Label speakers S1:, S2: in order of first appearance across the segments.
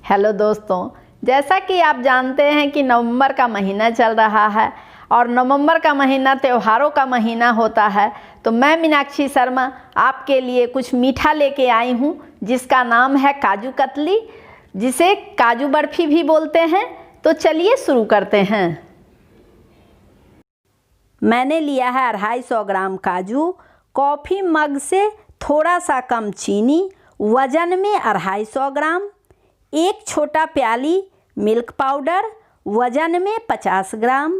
S1: Hello दोस्तों, जैसा कि आप जानते हैं कि नवंबर का महीना चल रहा है और नवंबर का महीना त्योहारों का महीना होता है। तो मैं मीनाक्षी शर्मा आपके लिए कुछ मीठा लेके आई हूँ जिसका नाम है काजू कतली, जिसे काजू बर्फी भी बोलते हैं। तो चलिए शुरू करते हैं। मैंने लिया है 250 ग्राम काजू, कॉफ़ी मग से थोड़ा सा कम चीनी, वज़न में 250 ग्राम, एक छोटा प्याली मिल्क पाउडर वज़न में 50 ग्राम,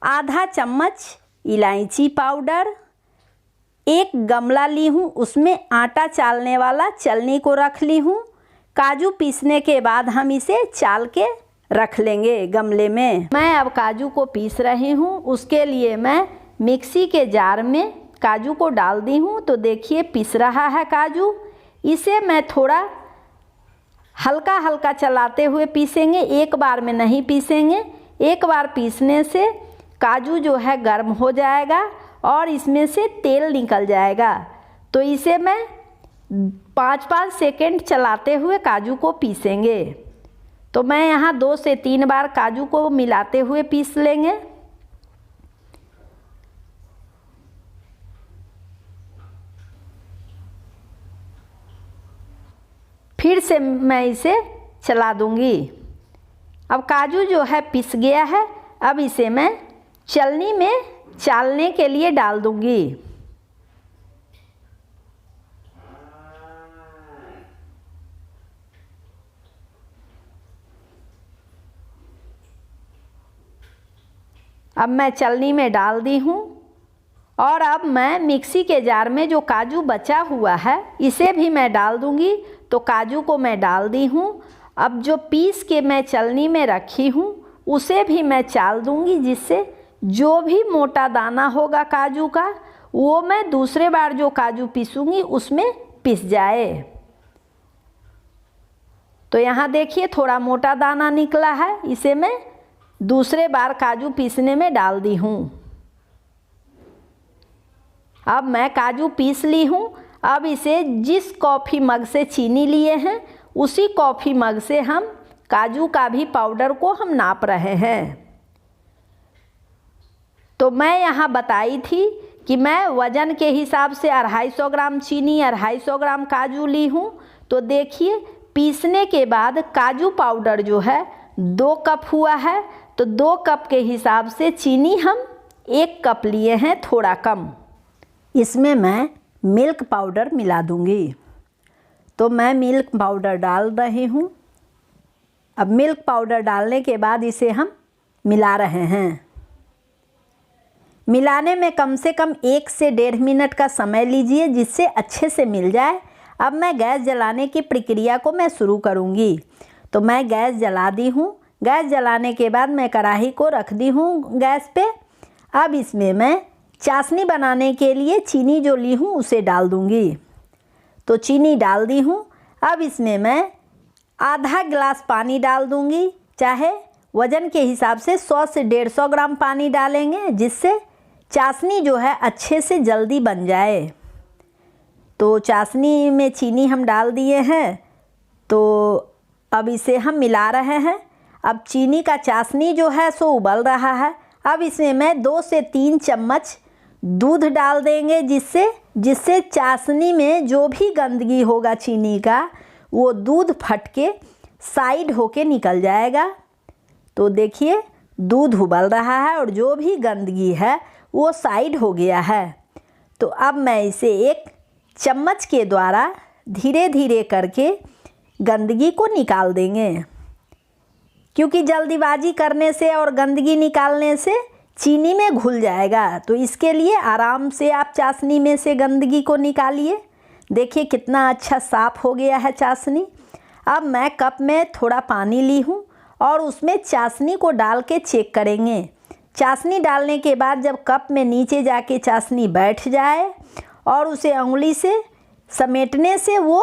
S1: आधा चम्मच इलायची पाउडर, एक गमला ली हूँ, उसमें आटा चालने वाला चलनी को रख ली हूँ। काजू पीसने के बाद हम इसे चाल के रख लेंगे गमले में। मैं अब काजू को पीस रही हूँ, उसके लिए मैं मिक्सी के जार में काजू को डाल दी हूँ। तो देखिए पीस रहा है काजू। इसे मैं थोड़ा हल्का हल्का चलाते हुए पीसेंगे, एक बार में नहीं पीसेंगे। एक बार पीसने से काजू जो है गर्म हो जाएगा और इसमें से तेल निकल जाएगा। तो इसे मैं 5-5 सेकंड चलाते हुए काजू को पीसेंगे। तो मैं यहाँ 2 से 3 बार काजू को मिलाते हुए पीस लेंगे। फिर से मैं इसे चला दूंगी। अब काजू जो है पिस गया है, अब इसे मैं चलनी में चालने के लिए डाल दूंगी। अब मैं चलनी में डाल दी हूँ और अब मैं मिक्सी के जार में जो काजू बचा हुआ है इसे भी मैं डाल दूंगी। तो काजू को मैं डाल दी हूँ। अब जो पीस के मैं चलनी में रखी हूँ उसे भी मैं चाल दूंगी, जिससे जो भी मोटा दाना होगा काजू का वो मैं दूसरे बार जो काजू पीसूंगी उसमें पिस जाए। तो यहाँ देखिए थोड़ा मोटा दाना निकला है, इसे मैं दूसरे बार काजू पीसने में डाल दी हूँ। अब मैं काजू पीस ली हूँ। अब इसे जिस कॉफ़ी मग से चीनी लिए हैं उसी कॉफ़ी मग से हम काजू का भी पाउडर को हम नाप रहे हैं। तो मैं यहाँ बताई थी कि मैं वज़न के हिसाब से 250 ग्राम चीनी 250 ग्राम काजू ली हूँ। तो देखिए पीसने के बाद काजू पाउडर जो है 2 कप हुआ है। तो 2 कप के हिसाब से चीनी हम 1 कप लिए हैं, थोड़ा कम। इसमें मैं मिल्क पाउडर मिला दूंगी। तो मैं मिल्क पाउडर डाल रही हूँ। अब मिल्क पाउडर डालने के बाद इसे हम मिला रहे हैं। मिलाने में कम से कम 1 से 1.5 मिनट का समय लीजिए, जिससे अच्छे से मिल जाए। अब मैं गैस जलाने की प्रक्रिया को मैं शुरू करूँगी। तो मैं गैस जला दी हूँ। गैस जलाने के बाद मैं कढ़ाई को रख दी हूँ गैस पे। अब इसमें मैं चाशनी बनाने के लिए चीनी जो ली हूँ उसे डाल दूँगी। तो चीनी डाल दी हूँ। अब इसमें मैं आधा गिलास पानी डाल दूँगी, चाहे वज़न के हिसाब से 100 से 150 ग्राम पानी डालेंगे, जिससे चाशनी जो है अच्छे से जल्दी बन जाए। तो चाशनी में चीनी हम डाल दिए हैं। तो अब इसे हम मिला रहे हैं। अब चीनी का चाशनी जो है सो उबल रहा है। अब इसमें मैं 2 से 3 चम्मच दूध डाल देंगे, जिससे चाशनी में जो भी गंदगी होगा चीनी का वो दूध फट के साइड होके निकल जाएगा। तो देखिए दूध उबल रहा है और जो भी गंदगी है वो साइड हो गया है। तो अब मैं इसे एक चम्मच के द्वारा धीरे धीरे करके गंदगी को निकाल देंगे, क्योंकि जल्दीबाजी करने से और गंदगी निकालने से चीनी में घुल जाएगा। तो इसके लिए आराम से आप चाशनी में से गंदगी को निकालिए। देखिए कितना अच्छा साफ़ हो गया है चाशनी। अब मैं कप में थोड़ा पानी ली हूँ और उसमें चाशनी को डाल के चेक करेंगे। चाशनी डालने के बाद जब कप में नीचे जाके चाशनी बैठ जाए और उसे उंगली से समेटने से वो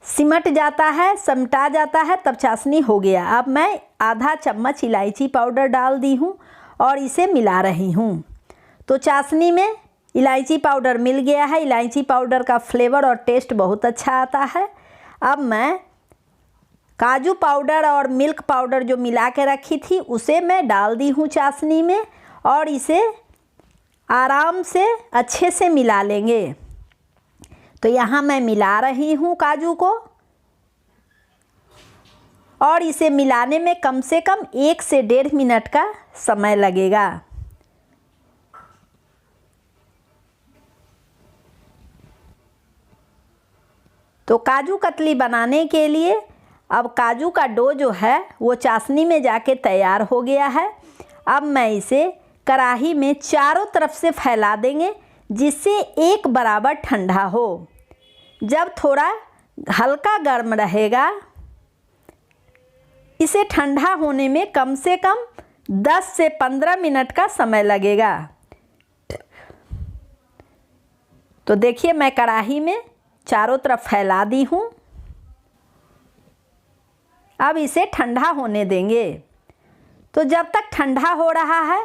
S1: सिमट जाता है, समटा जाता है, तब चाशनी हो गया। अब मैं आधा चम्मच इलायची पाउडर डाल दी हूँ और इसे मिला रही हूँ। तो चाशनी में इलायची पाउडर मिल गया है। इलायची पाउडर का फ्लेवर और टेस्ट बहुत अच्छा आता है। अब मैं काजू पाउडर और मिल्क पाउडर जो मिला के रखी थी उसे मैं डाल दी हूँ चाशनी में और इसे आराम से अच्छे से मिला लेंगे। तो यहाँ मैं मिला रही हूँ काजू को और इसे मिलाने में कम से कम 1 से 1.5 मिनट का समय लगेगा। तो काजू कतली बनाने के लिए अब काजू का डो जो है वो चाशनी में जाके तैयार हो गया है। अब मैं इसे कढ़ाई में चारों तरफ से फैला देंगे जिससे एक बराबर ठंडा हो। जब थोड़ा हल्का गर्म रहेगा, इसे ठंडा होने में कम से कम 10 से 15 मिनट का समय लगेगा। तो देखिए मैं कढ़ाई में चारों तरफ फैला दी हूँ। अब इसे ठंडा होने देंगे। तो जब तक ठंडा हो रहा है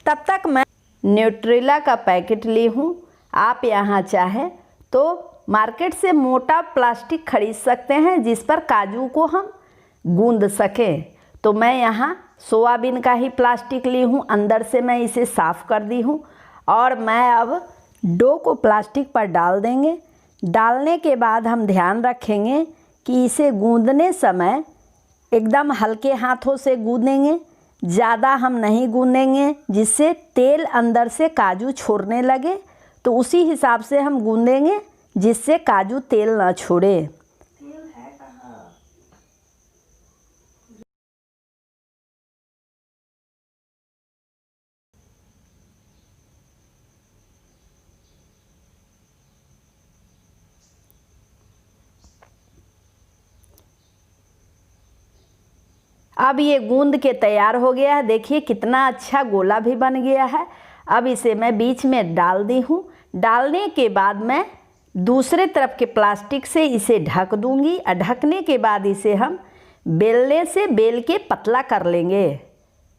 S1: तब तक मैं न्यूट्रेला का पैकेट ली हूँ। आप यहाँ चाहें तो मार्केट से मोटा प्लास्टिक खरीद सकते हैं जिस पर काजू को हम गूंद सकें। तो मैं यहाँ सोयाबीन का ही प्लास्टिक ली हूँ। अंदर से मैं इसे साफ़ कर दी हूँ और मैं अब डो को प्लास्टिक पर डाल देंगे। डालने के बाद हम ध्यान रखेंगे कि इसे गूंदने समय एकदम हल्के हाथों से गूंदेंगे, ज़्यादा हम नहीं गूंदेंगे जिससे तेल अंदर से काजू छोड़ने लगे। तो उसी हिसाब से हम गूंदेंगे जिससे काजू तेल ना छोड़े। अब ये गूंद के तैयार हो गया है। देखिए कितना अच्छा गोला भी बन गया है। अब इसे मैं बीच में डाल दी हूँ। डालने के बाद मैं दूसरे तरफ के प्लास्टिक से इसे ढक दूँगी और ढकने के बाद इसे हम बेलने से बेल के पतला कर लेंगे।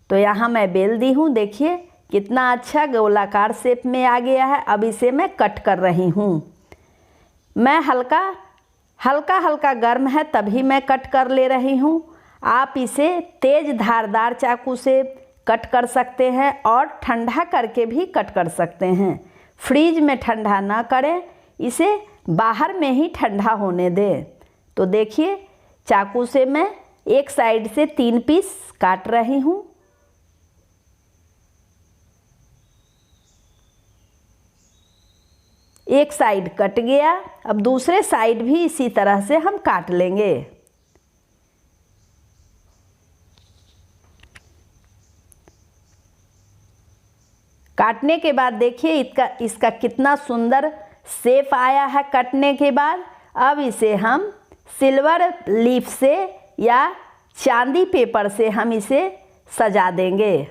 S1: तो यहाँ मैं बेल दी हूँ। देखिए कितना अच्छा गोलाकार शेप में आ गया है। अब इसे मैं कट कर रही हूँ। मैं हल्का हल्का गर्म है तभी मैं कट कर ले रही हूँ। आप इसे तेज़ धारदार चाकू से कट कर सकते हैं और ठंडा करके भी कट कर सकते हैं। फ्रीज में ठंडा ना करें, इसे बाहर में ही ठंडा होने दें। तो देखिए चाकू से मैं एक साइड से 3 पीस काट रही हूँ। एक साइड कट गया। अब दूसरे साइड भी इसी तरह से हम काट लेंगे। काटने के बाद देखिए इसका कितना सुंदर शेप आया है कटने के बाद। अब इसे हम सिल्वर लीफ से या चांदी पेपर से हम इसे सजा देंगे।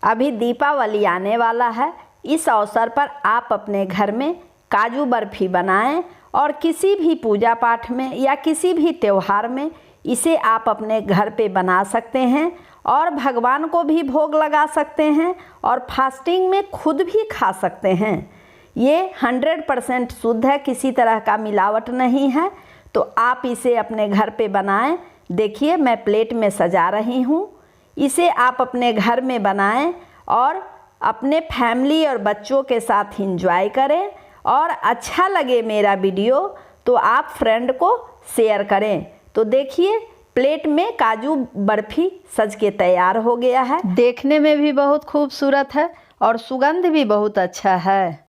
S1: अभी दीपावली आने वाला है। इस अवसर पर आप अपने घर में काजू बर्फ़ी बनाएं और किसी भी पूजा पाठ में या किसी भी त्यौहार में इसे आप अपने घर पे बना सकते हैं और भगवान को भी भोग लगा सकते हैं और फास्टिंग में खुद भी खा सकते हैं। ये 100% शुद्ध है, किसी तरह का मिलावट नहीं है। तो आप इसे अपने घर पे बनाएं। देखिए मैं प्लेट में सजा रही हूँ। इसे आप अपने घर में बनाएं और अपने फैमिली और बच्चों के साथ एंजॉय करें। और अच्छा लगे मेरा वीडियो तो आप फ्रेंड को शेयर करें। तो देखिए प्लेट में काजू बर्फ़ी सज के तैयार हो गया है। देखने में भी बहुत खूबसूरत है और सुगंध भी बहुत अच्छा है।